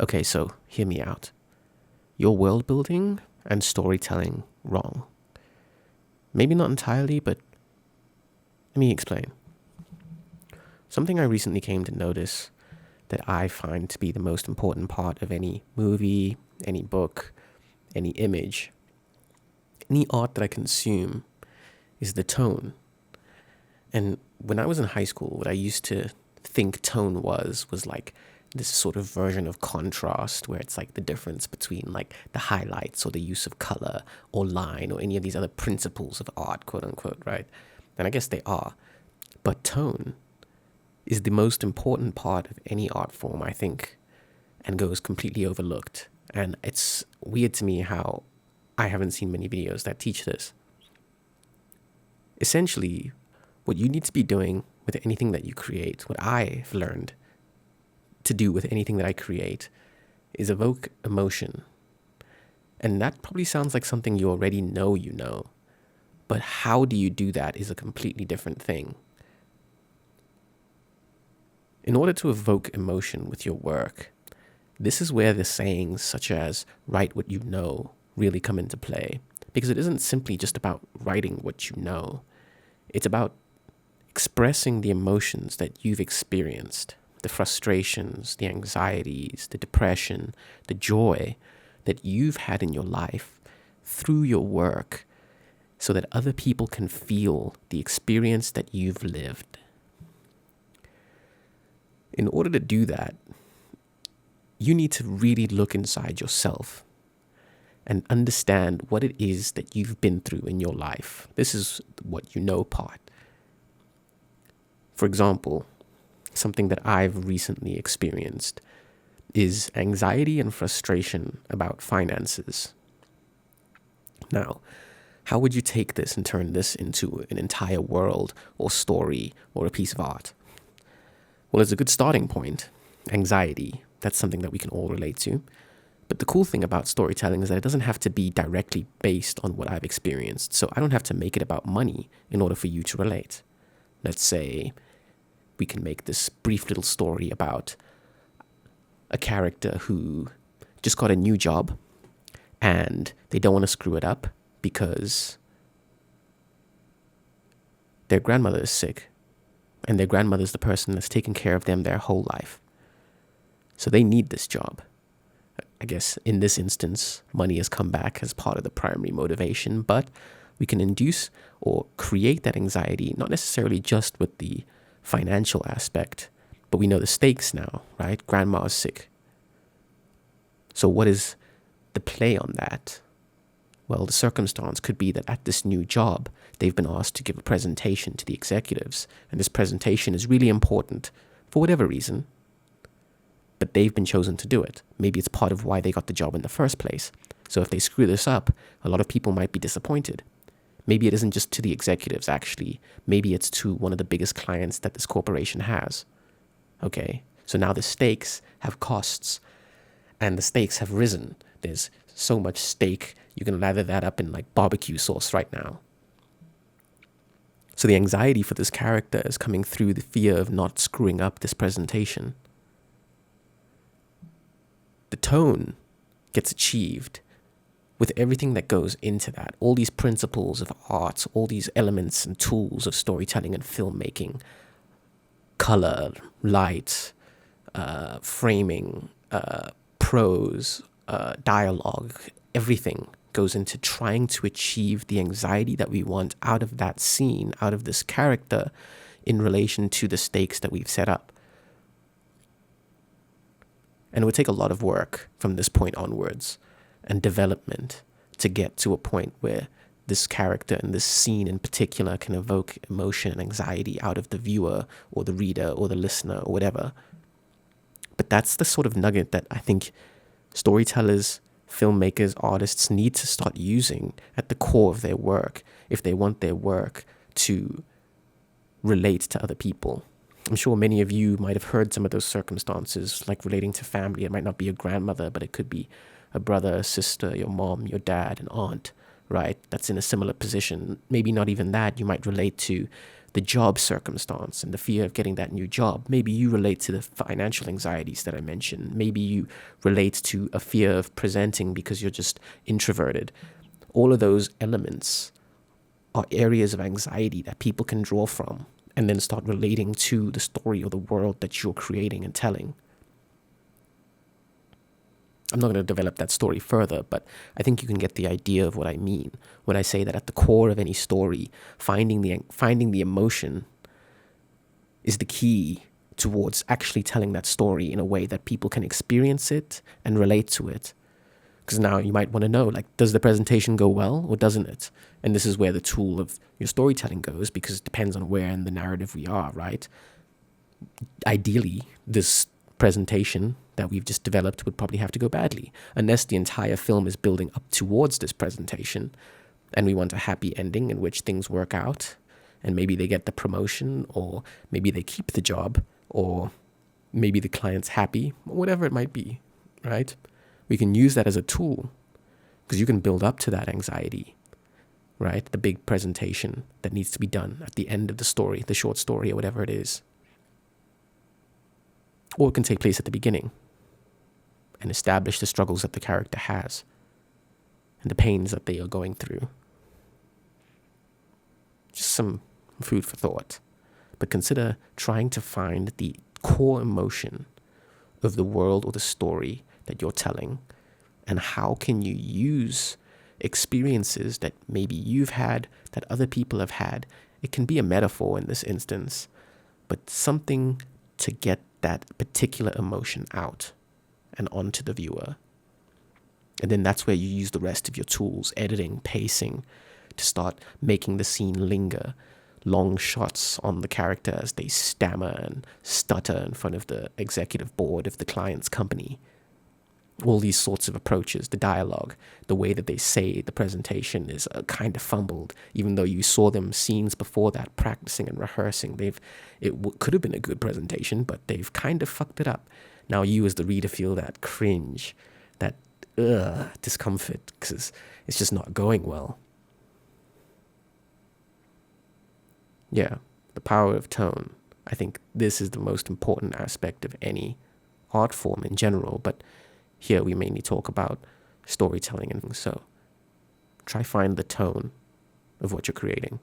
Okay, so hear me out. Your world building and storytelling wrong. Maybe not entirely, but let me explain. Something I recently came to notice that I find to be the most important part of any movie, any book, any image, any art that I consume is the tone. And when I was in high school, what I used to think tone was like this sort of version of contrast where it's like the difference between like the highlights or the use of color or line or any of these other principles of art, quote unquote, right? And I guess they are. But tone is the most important part of any art form, I think, and goes completely overlooked. And it's weird to me how I haven't seen many videos that teach this. Essentially, what you need to be doing with anything that you create, what I've learned to do with anything that I create, is evoke emotion. And that probably sounds like something you already know you know. But how do you do that is a completely different thing. In order to evoke emotion with your work, this is where the sayings such as write what you know really come into play. Because it isn't simply just about writing what you know. It's about expressing the emotions that you've experienced, the frustrations, the anxieties, the depression, the joy that you've had in your life through your work so that other people can feel the experience that you've lived. In order to do that, you need to really look inside yourself and understand what it is that you've been through in your life. This is what you know part. For example, something that I've recently experienced is anxiety and frustration about finances. Now, how would you take this and turn this into an entire world or story or a piece of art? Well, as a good starting point, anxiety, that's something that we can all relate to. But the cool thing about storytelling is that it doesn't have to be directly based on what I've experienced. So I don't have to make it about money in order for you to relate. Let's say we can make this brief little story about a character who just got a new job and they don't want to screw it up because their grandmother is sick and their grandmother is the person that's taken care of them their whole life. So they need this job. I guess in this instance, money has come back as part of the primary motivation, but we can induce or create that anxiety, not necessarily just with the financial aspect, but we know the stakes now, right? Grandma is sick. So what is the play on that? Well, the circumstance could be that at this new job, they've been asked to give a presentation to the executives, and this presentation is really important for whatever reason, but they've been chosen to do it. Maybe it's part of why they got the job in the first place. So if they screw this up, a lot of people might be disappointed. Maybe it isn't just to the executives, actually. Maybe it's to one of the biggest clients that this corporation has. Okay, so now the stakes have costs, and the stakes have risen. There's so much steak, you can lather that up in like barbecue sauce right now. So the anxiety for this character is coming through the fear of not screwing up this presentation. The tone gets achieved with everything that goes into that. All these principles of art, all these elements and tools of storytelling and filmmaking, color, light, framing, prose, dialogue, everything goes into trying to achieve the anxiety that we want out of that scene, out of this character in relation to the stakes that we've set up. And it would take a lot of work from this point onwards and development to get to a point where this character and this scene in particular can evoke emotion and anxiety out of the viewer or the reader or the listener or whatever. But that's the sort of nugget that I think storytellers, filmmakers, artists need to start using at the core of their work if they want their work to relate to other people. I'm sure many of you might have heard some of those circumstances, like relating to family. It might not be a grandmother, but it could be a brother, a sister, your mom, your dad, an aunt, right? That's in a similar position. Maybe not even that. You might relate to the job circumstance and the fear of getting that new job. Maybe you relate to the financial anxieties that I mentioned. Maybe you relate to a fear of presenting because you're just introverted. All of those elements are areas of anxiety that people can draw from and then start relating to the story or the world that you're creating and telling. I'm not going to develop that story further, but I think you can get the idea of what I mean when I say that at the core of any story, finding the emotion is the key towards actually telling that story in a way that people can experience it and relate to it. Because now you might want to know, like, does the presentation go well or doesn't it? And this is where the tool of your storytelling goes, because it depends on where in the narrative we are, right? Ideally, this presentation that we've just developed would probably have to go badly, unless the entire film is building up towards this presentation and we want a happy ending in which things work out and maybe they get the promotion, or maybe they keep the job, or maybe the client's happy, or whatever it might be, right? We can use that as a tool because you can build up to that anxiety, right? The big presentation that needs to be done at the end of the story, the short story or whatever it is. Or it can take place at the beginning and establish the struggles that the character has and the pains that they are going through. Just some food for thought. But consider trying to find the core emotion of the world or the story that you're telling, and how can you use experiences that maybe you've had, that other people have had. It can be a metaphor in this instance, but something to get that particular emotion out and onto the viewer. And then that's where you use the rest of your tools, editing, pacing, to start making the scene linger. Long shots on the character as they stammer and stutter in front of the executive board of the client's company. All these sorts of approaches, the dialogue, the way that they say the presentation is kind of fumbled, even though you saw them scenes before that practicing and rehearsing. Could have been a good presentation, but they've kind of fucked it up. Now you as the reader feel that cringe, that discomfort, because it's just not going well. Yeah, the power of tone. I think this is the most important aspect of any art form in general, but here we mainly talk about storytelling, and so try find the tone of what you're creating.